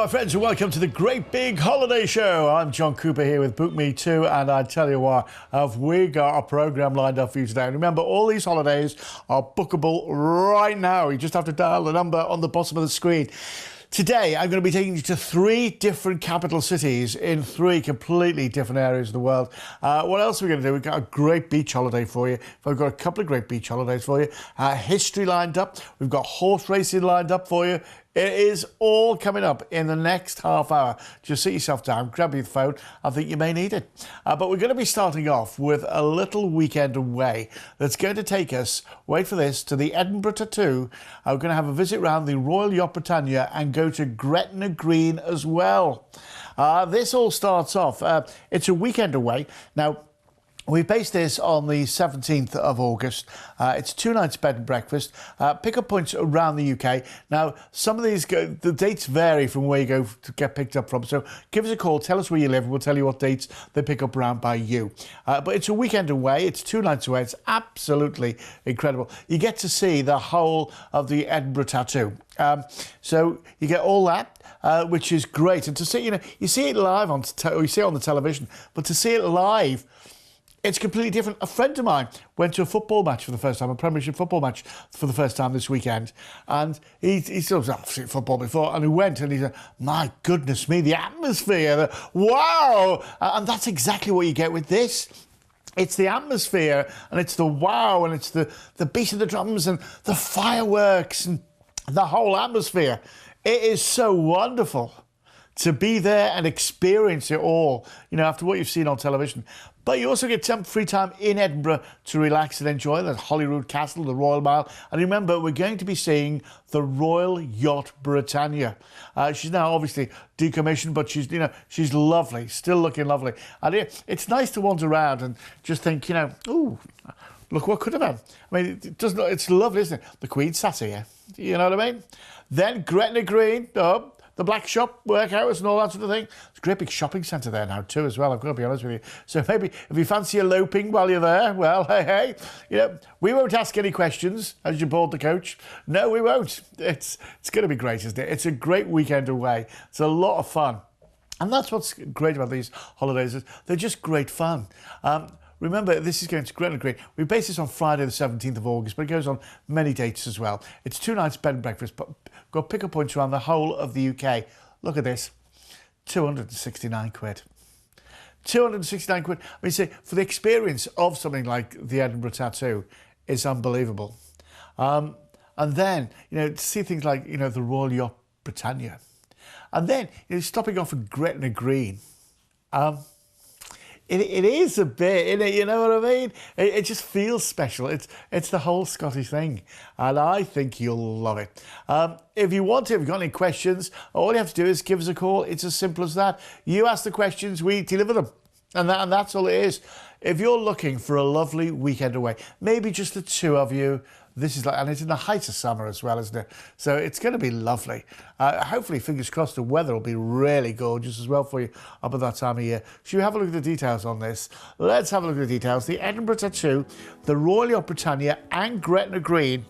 my friends, and welcome to the Great Big Holiday Show. I'm John Cooper here with Book Me Too, and I tell you what, have we got a programme lined up for you today. And remember, all these holidays are bookable right now. You just have to dial the number on the bottom of the screen. Today, I'm going to be taking you to 3 different capital cities in 3 completely different areas of the world. What else are we going to do? We've got a great beach holiday for you. I've got a couple of great beach holidays for you. History lined up. We've got horse racing lined up for you. It is all coming up in the next half hour. Just sit yourself down, grab your phone. I think you may need it. But we're going to be starting off with a little weekend away that's going to take us, wait for this, to the Edinburgh Tour. We're going to have a visit around the Royal Yacht Britannia and go to Gretna Green as well. This all starts off, it's a weekend away. Now, we based this on the 17th of August. It's 2 nights bed and breakfast. Pick-up points around the UK. Now, some of these, the dates vary from where you go to get picked up from. So give us a call, tell us where you live, and we'll tell you what dates they pick up around by you. But it's a weekend away. It's 2 nights away. It's absolutely incredible. You get to see the whole of the Edinburgh Tattoo. So you get all that, which is great. And to see, you see it live or you see it on the television, but to see it live, it's completely different. A friend of mine went to a football match for the first time, a Premiership football match for the first time this weekend. And he still was I've seen football before. And he went and he said, my goodness me, the atmosphere, wow. And that's exactly what you get with this. It's the atmosphere and it's the wow and it's the beat of the drums and the fireworks and the whole atmosphere. It is so wonderful to be there and experience it all, after what you've seen on television. But you also get some free time in Edinburgh to relax and enjoy the Holyrood Castle, the Royal Mile. And remember, we're going to be seeing the Royal Yacht Britannia. She's now obviously decommissioned, but she's lovely, still looking lovely. And it's nice to wander around and just think, ooh, look what could have been. I mean, it's lovely, isn't it? The Queen sat here, you know what I mean? Then Gretna Green, the black shop, workhouse and all that sort of thing. There's a great big shopping centre there now too as well, I've got to be honest with you. So maybe if you fancy eloping while you're there, well, hey, we won't ask any questions as you board the coach. No, we won't. It's going to be great, isn't it? It's a great weekend away. It's a lot of fun. And that's what's great about these holidays, is they're just great fun. Remember, this is going to Gretna Green. We base this on Friday the 17th of August, but it goes on many dates as well. It's 2 nights bed and breakfast, but got pick-up points around the whole of the UK. Look at this, 269 quid. 269 quid. I mean, see, for the experience of something like the Edinburgh Tattoo, it's unbelievable. And then, to see things like, the Royal Yacht Britannia. And then, stopping off at Gretna Green. It is a bit, you know what I mean? It just feels special. It's the whole Scottish thing. And I think you'll love it. If you've got any questions, all you have to do is give us a call. It's as simple as that. You ask the questions, we deliver them. And that's all it is. If you're looking for a lovely weekend away, maybe just the 2 of you, and it's in the height of summer as well, isn't it? So it's going to be lovely. Hopefully, fingers crossed, the weather will be really gorgeous as well for you up at that time of year. Should we have a look at the details on this? Let's have a look at the details. The Edinburgh Tattoo, the Royal Yacht Britannia and Gretna Green.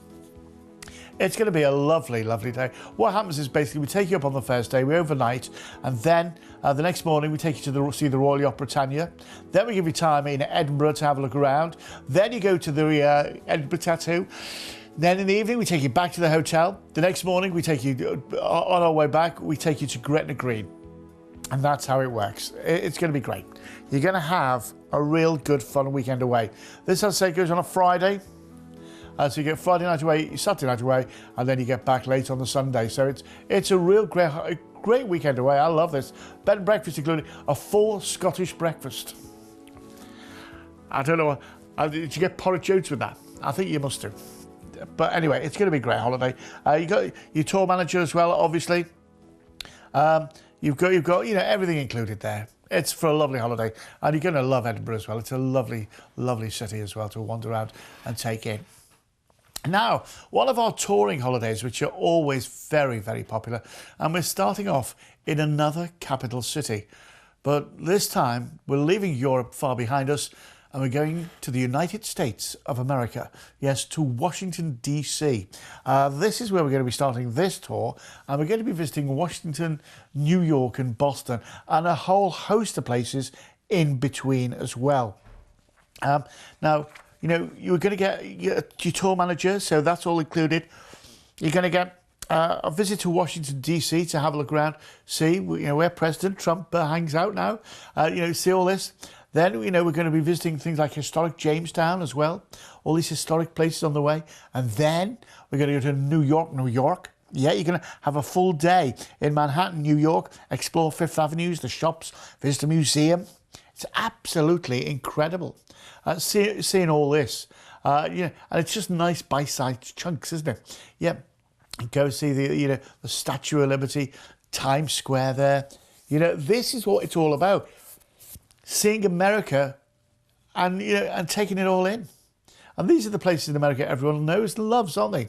It's going to be a lovely, lovely day. What happens is basically we take you up on the first day, we overnight, and then the next morning we take you to see the Royal Yacht Britannia. Then we give you time in Edinburgh to have a look around. Then you go to the Edinburgh Tattoo. Then in the evening we take you back to the hotel. The next morning we take you, on our way back, we take you to Gretna Green. And that's how it works. It's going to be great. You're going to have a real good fun weekend away. This, I'd say, goes on a Friday. So you get Friday night away, Saturday night away, and then you get back late on the Sunday. So it's a real great weekend away. I love this. Bed and breakfast including a full Scottish breakfast. I don't know, did you get porridge oats with that? I think you must do. But anyway, it's going to be a great holiday. You got your tour manager as well, obviously. You've got everything included there. It's for a lovely holiday, and you're going to love Edinburgh as well. It's a lovely, lovely city as well to wander around and take in. Now, one of our touring holidays, which are always very, very popular, and we're starting off in another capital city. But this time, we're leaving Europe far behind us, and we're going to the United States of America. Yes, to Washington, D.C. This is where we're going to be starting this tour, and we're going to be visiting Washington, New York and Boston, and a whole host of places in between as well. Now, you know, you're going to get your tour manager, so that's all included. You're going to get a visit to Washington, D.C. to have a look around, see, you know, where President Trump hangs out now, you know, see all this. Then, you know, we're going to be visiting things like historic Jamestown as well, all these historic places on the way. And then we're going to go to New York, New York. Yeah, you're going to have a full day in Manhattan, New York, explore Fifth Avenues, the shops, visit a museum. It's absolutely incredible seeing all this. You know, and it's just nice bite-sized chunks, isn't it? Yeah. Go see the Statue of Liberty, Times Square there. You know, this is what it's all about. Seeing America and, you know, and taking it all in. And these are the places in America everyone knows and loves, aren't they?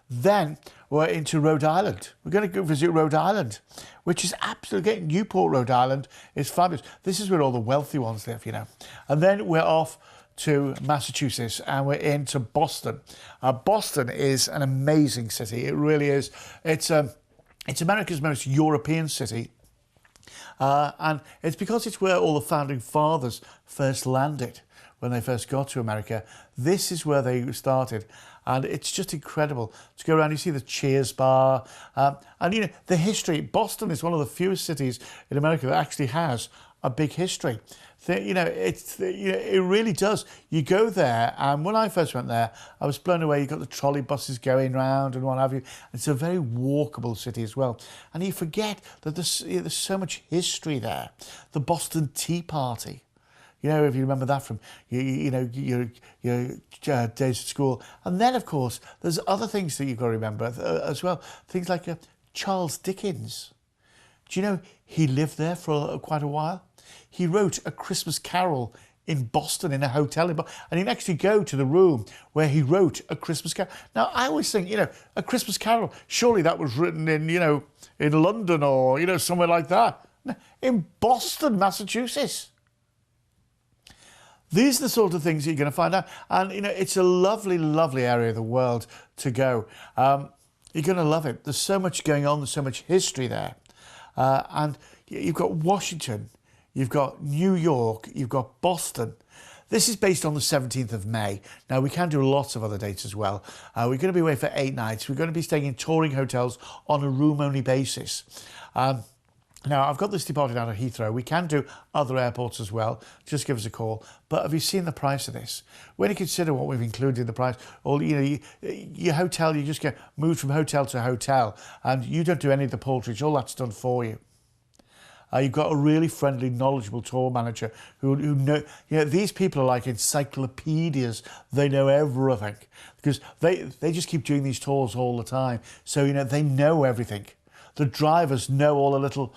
Then we're into Rhode Island. We're going to go visit Rhode Island, which is absolutely, Newport, Rhode Island is fabulous. This is where all the wealthy ones live, you know. And then we're off to Massachusetts and we're into Boston. Boston is an amazing city. It really is. It's America's most European city. And it's because it's where all the founding fathers first landed when they first got to America. This is where they started. And it's just incredible to go around. You see the Cheers bar. And, you know, the history. Boston is one of the fewest cities in America that actually has a big history. You know, it really does. You go there, and when I first went there, I was blown away. You've got the trolley buses going round and what have you. It's a very walkable city as well. And you forget that there's so much history there. The Boston Tea Party. You know, if you remember that from your days at school. And then, of course, there's other things that you've got to remember as well. Things like Charles Dickens. Do you know he lived there for quite a while? He wrote A Christmas Carol in Boston in a hotel. And he'd actually go to the room where he wrote A Christmas Carol. Now, I always think, you know, A Christmas Carol, surely that was written in, you know, in London or, you know, somewhere like that. No, in Boston, Massachusetts. These are the sort of things you're going to find out. And, you know, it's a lovely, lovely area of the world to go. You're going to love it. There's so much going on. There's so much history there. And you've got Washington. You've got New York. You've got Boston. This is based on the 17th of May. Now, we can do lots of other dates as well. We're going to be away for 8 nights. We're going to be staying in touring hotels on a room-only basis. Now, I've got this departing out of Heathrow. We can do other airports as well. Just give us a call. But have you seen the price of this? When you consider what we've included in the price, or, you know, your hotel, you just get moved from hotel to hotel, and you don't do any of the porterage. All that's done for you. You've got a really friendly, knowledgeable tour manager who know, you know, these people are like encyclopedias. They know everything because they just keep doing these tours all the time. So, you know, they know everything. The drivers know all the little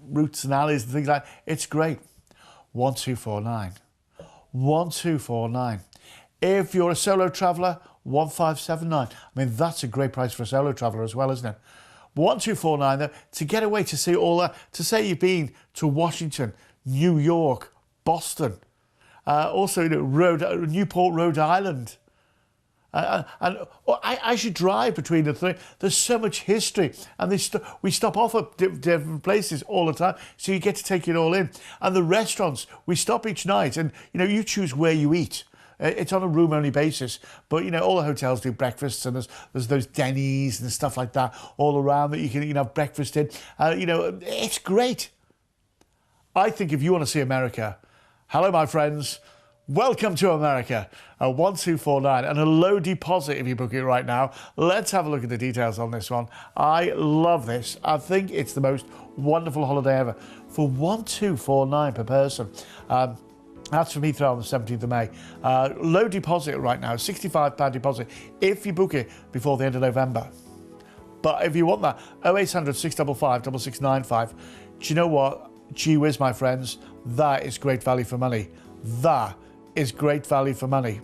routes and alleys and things like that. It's great. 1249. 1249. If you're a solo traveller, 1579. I mean, that's a great price for a solo traveller as well, isn't it? 1249 though, to get away to see all that, to say you've been to Washington, New York, Boston, also, you know, Newport, Rhode Island. I should drive between the three. There's so much history, and we stop off at different places all the time, so you get to take it all in. And the restaurants, we stop each night, and, you know, you choose where you eat. It's on a room-only basis, but, you know, all the hotels do breakfasts, and there's those Denny's and stuff like that all around that you can, you know, have breakfast in. You know, it's great. I think if you want to see America, hello, my friends. Welcome to America, 1249, and a low deposit if you book it right now. Let's have a look at the details on this one. I love this. I think it's the most wonderful holiday ever. For 1249 per person. That's from Heathrow on the 17th of May. Low deposit right now, £65 deposit, if you book it before the end of November. But if you want that, 0800 655 6695. Do you know what? Gee whiz, my friends, that is great value for money. That is great value for money.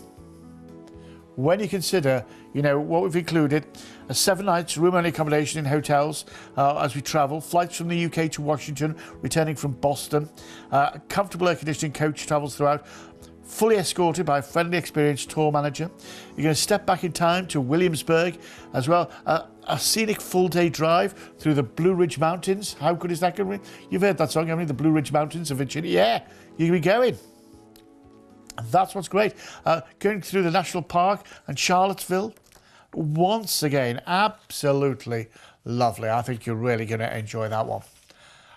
When you consider, you know, what we've included, 7 nights room-only accommodation in hotels as we travel, flights from the UK to Washington, returning from Boston, comfortable air-conditioning coach travels throughout, fully escorted by a friendly, experienced tour manager. You're going to step back in time to Williamsburg as well. A scenic full-day drive through the Blue Ridge Mountains. How good is that going to be? You've heard that song, haven't you? The Blue Ridge Mountains of Virginia. Yeah, you're going to be going. That's what's great. Going through the National Park and Charlottesville. Once again, absolutely lovely. I think you're really going to enjoy that one.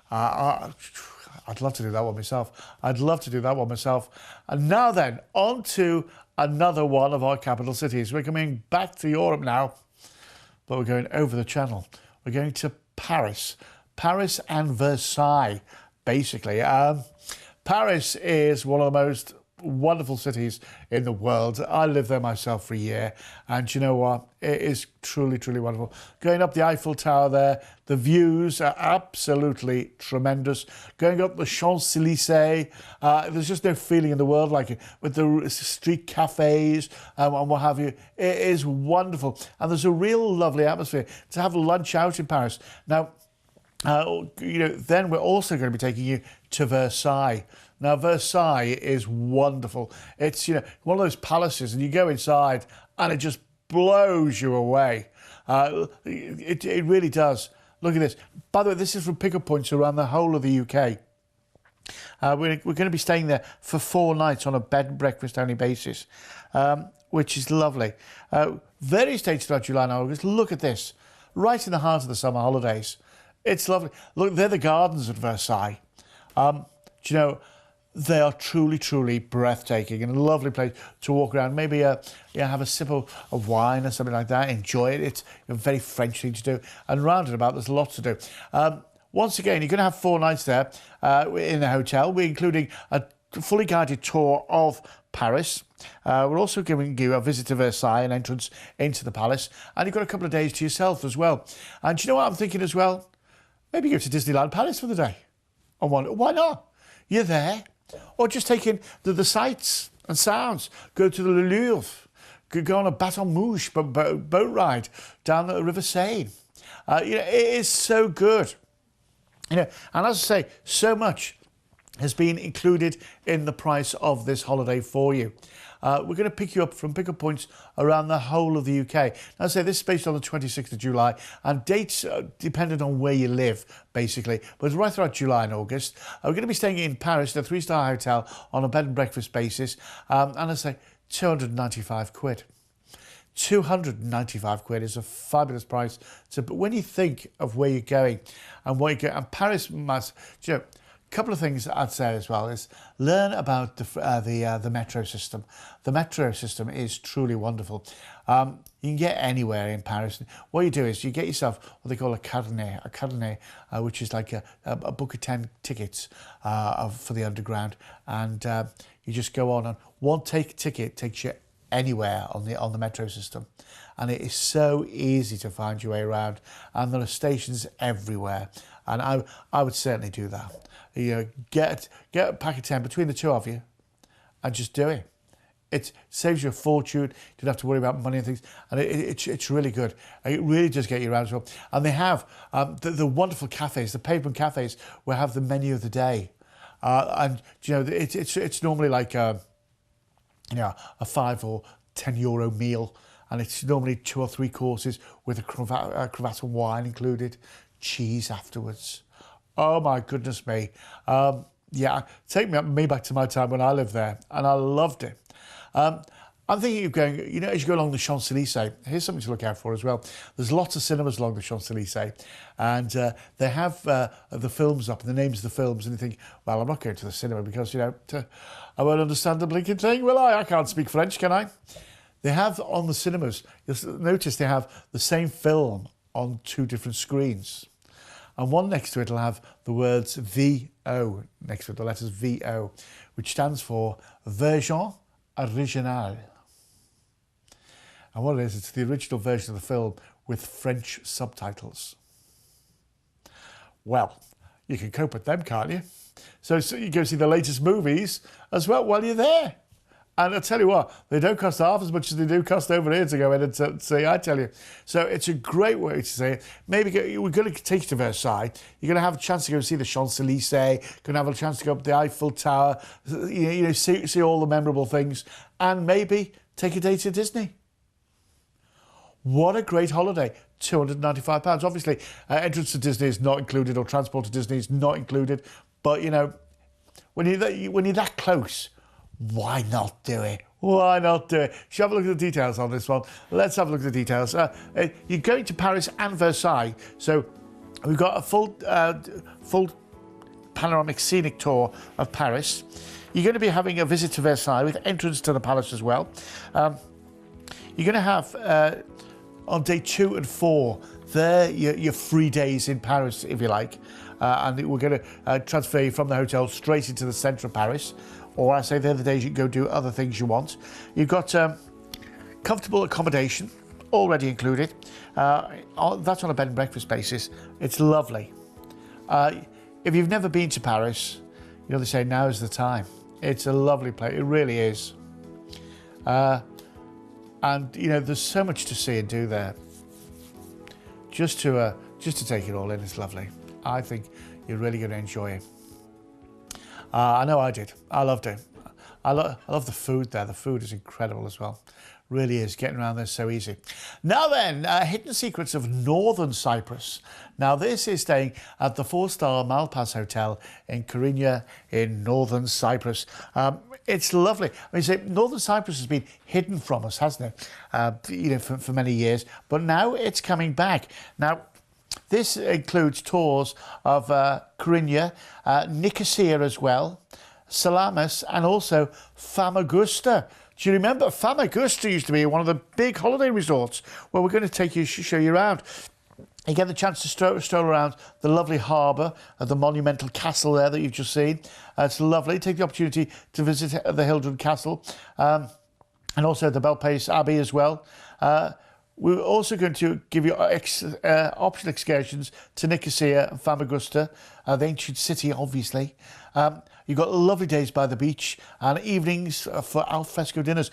I'd love to do that one myself. And now then, on to another one of our capital cities. We're coming back to Europe now, but we're going over the channel. We're going to Paris. Paris and Versailles, basically. Paris is one of the most wonderful cities in the world. I lived there myself for a year, and you know what? It is truly, truly wonderful. Going up the Eiffel Tower there, the views are absolutely tremendous. Going up the Champs-Élysées, there's just no feeling in the world like it, with the street cafes and what have you. It is wonderful, and there's a real lovely atmosphere to have lunch out in Paris. Now, then we're also going to be taking you to Versailles. Now, Versailles is wonderful. It's, one of those palaces, and you go inside and it just blows you away. It really does. Look at this. By the way, this is from pickup points around the whole of the UK. We're going to be staying there for 4 nights on a bed and breakfast only basis, which is lovely. Various dates throughout July and August. Look at this. Right in the heart of the summer holidays. It's lovely. Look, they're the gardens at Versailles. They are truly, truly breathtaking and a lovely place to walk around. Maybe have a sip of wine or something like that. Enjoy it. It's a very French thing to do. And round and about, there's lots to do. Once again, you're going to have 4 nights there in the hotel. We're including a fully guided tour of Paris. We're also giving you a visit to Versailles, an entrance into the palace. And you've got a couple of days to yourself as well. And do you know what I'm thinking as well? Maybe go to Disneyland Paris for the day. Why not? You're there. Or just take in the sights and sounds. Go to the Louvre. Go on a Baton Rouge boat ride down the River Seine. It is so good. And as I say, so much has been included in the price of this holiday for you. We're going to pick you up from pickup points around the whole of the UK. Now, I say this is based on the 26th of July, and dates are dependent on where you live, basically. But it's right throughout July and August. We're going to be staying in Paris at a 3-star hotel on a bed and breakfast basis. And I say 295 quid. 295 quid is a fabulous price. But when you think of where you're going and what you're going, and Paris must, couple of things I'd say as well is learn about the metro system. The metro system is truly wonderful. You can get anywhere in Paris. What you do is you get yourself what they call a carnet, which is like a book of 10 tickets for the underground, and you just go on, and one ticket takes you anywhere on the metro system, and it is so easy to find your way around, and there are stations everywhere, and I would certainly do that. Get a pack of 10 between the two of you and just do it. It saves you a fortune. You don't have to worry about money and things, and it's really good. It really does get you around as well. And they have the wonderful cafes, the pavement cafes, will have the menu of the day, and it's normally like a 5 or 10 euro meal, and it's normally 2 or 3 courses with a cravat and wine included, cheese afterwards. Oh my goodness me. Take me back to my time when I lived there, and I loved it. I'm thinking of going, as you go along the Champs-Élysées, here's something to look out for as well. There's lots of cinemas along the Champs-Élysées, and they have the films up, and the names of the films, and you think, well, I'm not going to the cinema because, I won't understand the blinking thing, will I? I can't speak French, can I? They have on the cinemas, you'll notice they have the same film on 2 different screens. And one next to it will have the words VO next to it, the letters VO, which stands for Version Originale. And what it is, it's the original version of the film with French subtitles. Well, you can cope with them, can't you? So you go see the latest movies as well while you're there. And I tell you what, they don't cost half as much as they do cost over here to go in and see, I tell you. So it's a great way to say it. Maybe we're going to take you to Versailles. You're going to have a chance to go see the Champs-Élysées. Going to have a chance to go up the Eiffel Tower, see all the memorable things. And maybe take a day to Disney. What a great holiday. £295. Obviously, entrance to Disney is not included, or transport to Disney is not included. But, when you're that close, why not do it? Why not do it? Shall we have a look at the details on this one? Let's have a look at the details. You're going to Paris and Versailles. So we've got a full panoramic scenic tour of Paris. You're going to be having a visit to Versailles with entrance to the palace as well. You're going to have, on day 2 and 4, there your 3 days in Paris, if you like. And we're going to transfer you from the hotel straight into the centre of Paris. Or I say the other days you can go do other things you want. You've got comfortable accommodation already included. That's on a bed and breakfast basis. It's lovely. If you've never been to Paris, they say now is the time. It's a lovely place. It really is. And there's so much to see and do there. Just to take it all in, it's lovely. I think you're really going to enjoy it. I know I did. I loved it. I love the food there. The food is incredible as well. Really is. Getting around there is so easy. Now then, hidden secrets of Northern Cyprus. Now this is staying at the 4-star Malpas Hotel in Kyrenia in Northern Cyprus. It's lovely. Northern Cyprus has been hidden from us, hasn't it? For many years. But now it's coming back. Now, this includes tours of Kyrenia, Nicosia as well, Salamis, and also Famagusta. Do you remember Famagusta used to be one of the big holiday resorts where we're going to take you, show you around. You get the chance to stroll around the lovely harbour, the monumental castle there that you've just seen. It's lovely. Take the opportunity to visit the Hildred Castle and also the Belpace Abbey as well. We're also going to give you optional excursions to Nicosia and Famagusta, the ancient city, obviously. You've got lovely days by the beach and evenings for alfresco dinners.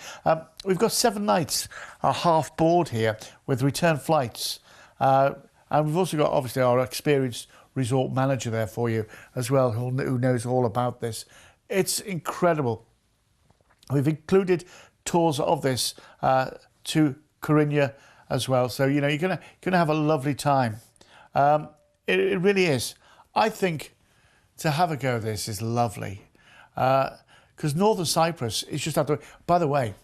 We've got 7 nights half board here with return flights. And we've also got, obviously, our experienced resort manager there for you as well, who knows all about this. It's incredible. We've included tours of this to Kyrenia as well. So, you're going to have a lovely time. It really is. I think to have a go at this is lovely. Because Northern Cyprus is just out the way. By the way,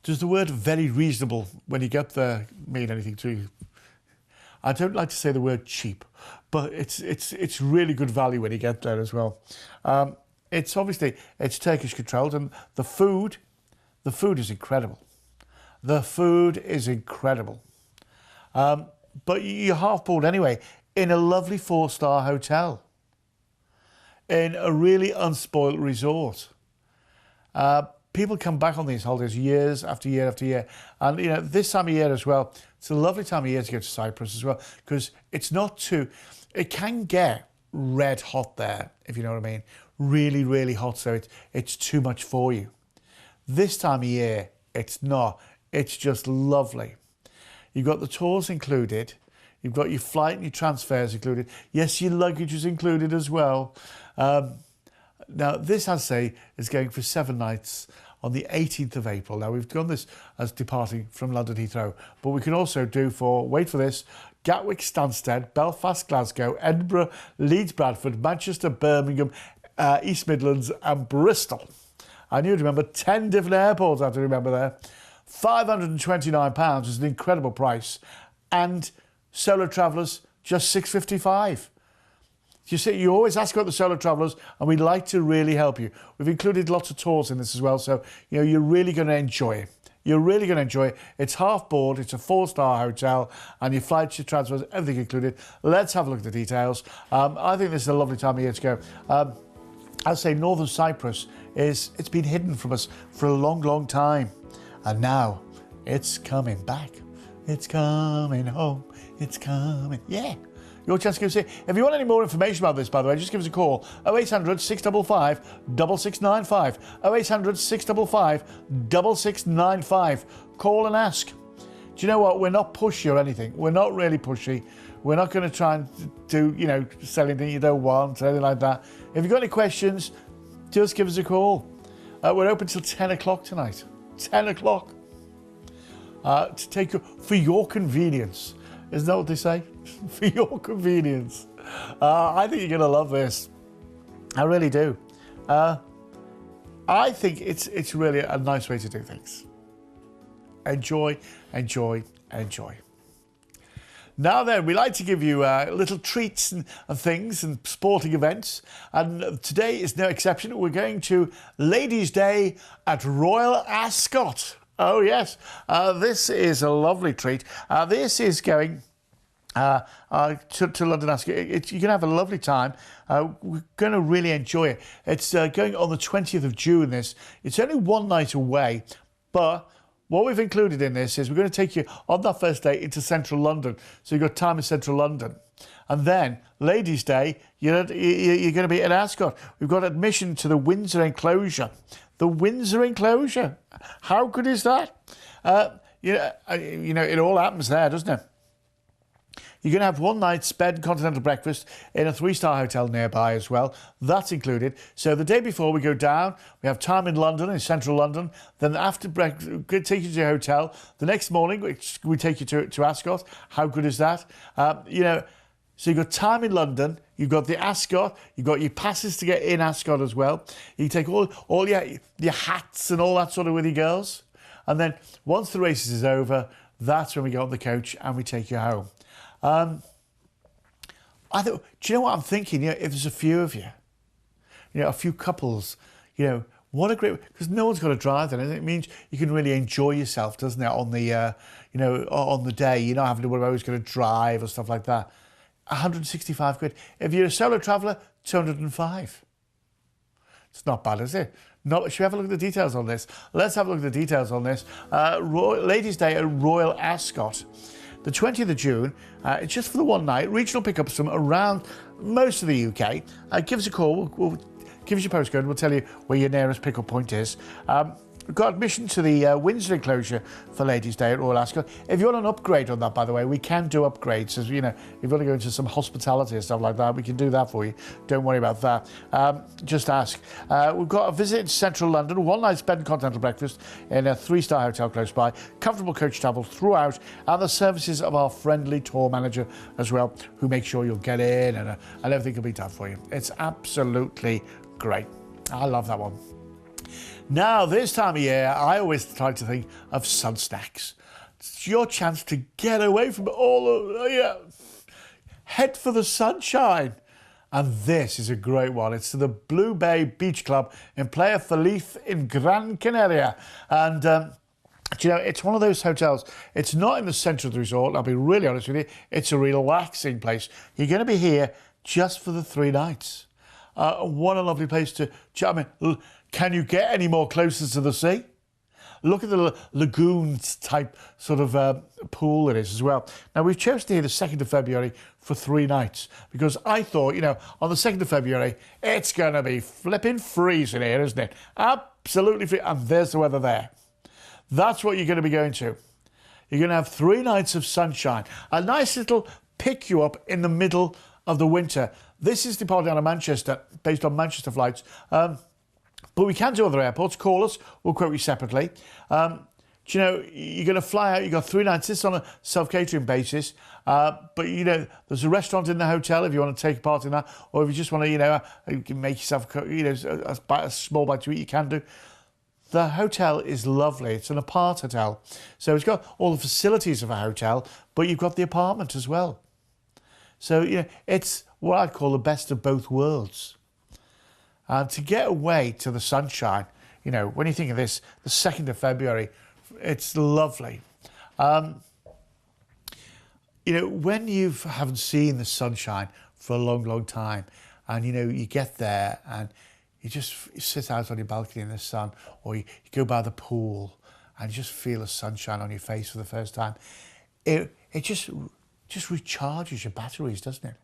does the word very reasonable when you get there mean anything to you? I don't like to say the word cheap, but it's really good value when you get there as well. It's Turkish controlled, and the food is incredible. The food is incredible. But you're half board anyway in a lovely 4-star hotel in a really unspoilt resort. People come back on these holidays years after year after year. And, this time of year as well, it's a lovely time of year to go to Cyprus as well, because it can get red hot there, if you know what I mean. Really, really hot, so it's too much for you. This time of year, it's not. It's just lovely. You've got the tours included. You've got your flight and your transfers included. Yes, your luggage is included as well. Now, this, I'd say, is going for 7 nights on the 18th of April. Now, we've done this as departing from London Heathrow, but we can also do wait for this, Gatwick, Stansted, Belfast, Glasgow, Edinburgh, Leeds, Bradford, Manchester, Birmingham, East Midlands and Bristol. And you'd remember 10 different airports I have to remember there. £529 is an incredible price. And solo travellers, just £655. You see, you always ask about the solo travellers, and we'd like to really help you. We've included lots of tours in this as well, so you're really going to enjoy it. You're really going to enjoy it. It's half board, it's a 4-star hotel, and your flights, your transfers, everything included. Let's have a look at the details. I think this is a lovely time of year to go. I'd say Northern Cyprus it's been hidden from us for a long, long time, and now it's coming back. It's coming home. It's coming. Yeah. Your chance to go see it. If you want any more information about this, by the way, just give us a call. 0800 655 6695. 0800 655 6695. Call and ask. Do you know what? We're not pushy or anything. We're not really pushy. We're not going to try and do, sell anything you don't want or anything like that. If you've got any questions, just give us a call. We're open till 10 o'clock tonight. 10 o'clock. To take you, for your convenience. Isn't that what they say? For your convenience. I think you're going to love this. I really do. I think it's really a nice way to do things. Enjoy, enjoy, enjoy. Now then, we like to give you little treats and things and sporting events. And today is no exception. We're going to Ladies' Day at Royal Ascot. Oh, yes. This is a lovely treat. This is going to London Ascot. You're going to have a lovely time. We're going to really enjoy it. It's going on the 20th of June, this. It's only one night away, but what we've included in this is we're going to take you on that first day into central London. So you've got time in central London. And then, Ladies' Day, you're going to be at Ascot. We've got admission to the Windsor enclosure. The Windsor enclosure. How good is that? It all happens there, doesn't it? You're going to have one night's bed and continental breakfast in a 3-star hotel nearby as well. That's included. So the day before we go down, we have time in London, in central London. Then after breakfast, we take you to your hotel. The next morning, we take you to Ascot. How good is that? So you've got time in London. You've got the Ascot. You've got your passes to get in Ascot as well. You take all your hats and all that sort of with you girls. And then once the races is over, that's when we get on the coach and we take you home. I thought, do you know what I'm thinking? If there's a few of you, a few couples, what a great, because no one's got to drive then, and it means you can really enjoy yourself, doesn't it? On the, on the day, you're not having to worry about who's going to drive or stuff like that. 165 quid. If you're a solo traveller, 205. It's not bad, is it? Should we have a look at the details on this? Let's have a look at the details on this. Ladies' Day at Royal Ascot. The 20th of June, it's just for the one night. Regional pickups from around most of the UK. Give us a call. We'll give us your postcode. We'll tell you where your nearest pickup point is. We've got admission to the Windsor enclosure for Ladies' Day at Royal Ascot. If you want an upgrade on that, by the way, we can do upgrades. As if you want to go into some hospitality and stuff like that, we can do that for you. Don't worry about that. Just ask. We've got a visit to central London, one night's bed and continental breakfast in a 3-star hotel close by, comfortable coach travel throughout, and the services of our friendly tour manager as well, who makes sure you'll get in and everything can be done for you. It's absolutely great. I love that one. Now, this time of year, I always try to think of sun snacks. It's your chance to get away from head for the sunshine. And this is a great one. It's to the Blue Bay Beach Club in Playa Feliz in Gran Canaria. And, it's one of those hotels. It's not in the centre of the resort. I'll be really honest with you. It's a relaxing place. You're going to be here just for the 3 nighs. What a lovely place to... Can you get any more closer to the sea? Look at the lagoons type sort of pool it is as well. Now, we've chosen here the 2nd of February for 3 nights because I thought, on the 2nd of February, it's going to be flipping freezing here, isn't it? Absolutely free. And there's the weather there. That's what you're going to be going to. You're going to have 3 nights of sunshine. A nice little pick you up in the middle of the winter. This is departing out of Manchester, based on Manchester flights. But we can do other airports. Call us. We'll quote you separately. You're going to fly out. You've got 3 nights. This is on a self-catering basis. But, there's a restaurant in the hotel if you want to take part in that. Or if you just want to, you can make yourself, a small bite to eat, you can do. The hotel is lovely. It's an apart hotel. So it's got all the facilities of a hotel, but you've got the apartment as well. So, it's what I'd call the best of both worlds. And to get away to the sunshine, when you think of this, the 2nd of February, it's lovely. When you haven't seen the sunshine for a long, long time, and, you get there and you sit out on your balcony in the sun, or you go by the pool and you just feel the sunshine on your face for the first time, it just just recharges your batteries, doesn't it?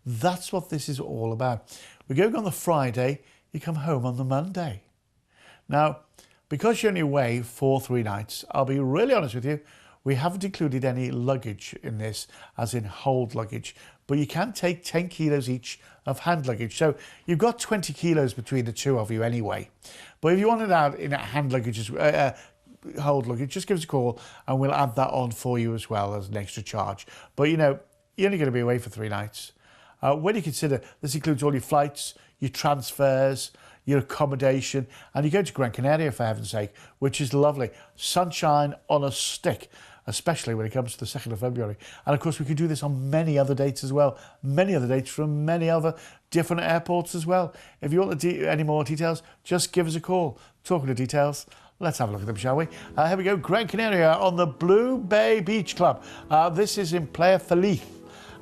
That's what this is all about. We're going on the Friday, you come home on the Monday. Now, because you're only away for 3 nights, I'll be really honest with you, we haven't included any luggage in this, as in hold luggage, but you can take 10 kilos each of hand luggage. So you've got 20 kilos between the two of you anyway. But if you want it out in hand luggage, hold luggage, just give us a call and we'll add that on for you as well as an extra charge. But you know, you're only going to be away for 3 nights. When you consider this includes all your flights, your transfers, your accommodation, and you go to Gran Canaria, for heaven's sake, which is lovely. Sunshine on a stick, especially when it comes to the 2nd of February. And of course, we could do this on many other dates as well. Many other dates from many other different airports as well. If you want any more details, just give us a call. Talking of details, let's have a look at them, shall we? Here we go, Gran Canaria on the Blue Bay Beach Club. This is in Playa Feliz.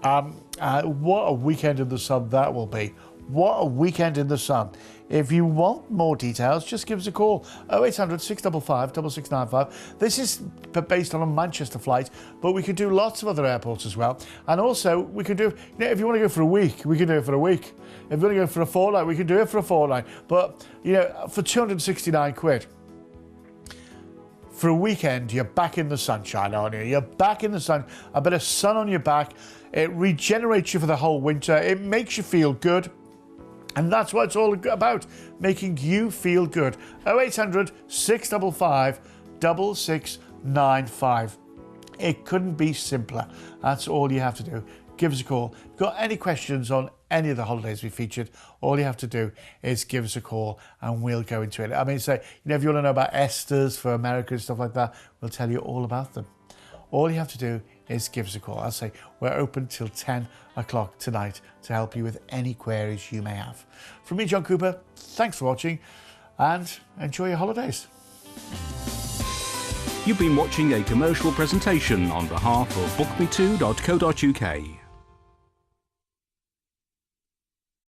What a weekend in the sun that will be. What a weekend in the sun. If you want more details, just give us a call. 0800 655 6695. This is based on a Manchester flight, but we could do lots of other airports as well. And also, we could do, you know, if you want to go for a week, we can do it for a week. If you want to go for a fortnight, we can do it for a fortnight. But, you know, for 269 quid, for a weekend, you're back in the sunshine, aren't you? You're back in the sun, a bit of sun on your back. It regenerates you for the whole winter. It makes you feel good. And that's what it's all about, making you feel good. 0800 655 6695. It couldn't be simpler. That's all you have to do. Give us a call. If you've got any questions on any of the holidays we featured, all you have to do is give us a call and we'll go into it. I mean, say, you know, if you want to know about Esters for America and stuff like that, we'll tell you all about them. All you have to do is give us a call. I'll say we're open till 10 o'clock tonight to help you with any queries you may have. From me, John Cooper, thanks for watching and enjoy your holidays. You've been watching a commercial presentation on behalf of bookme2.co.uk.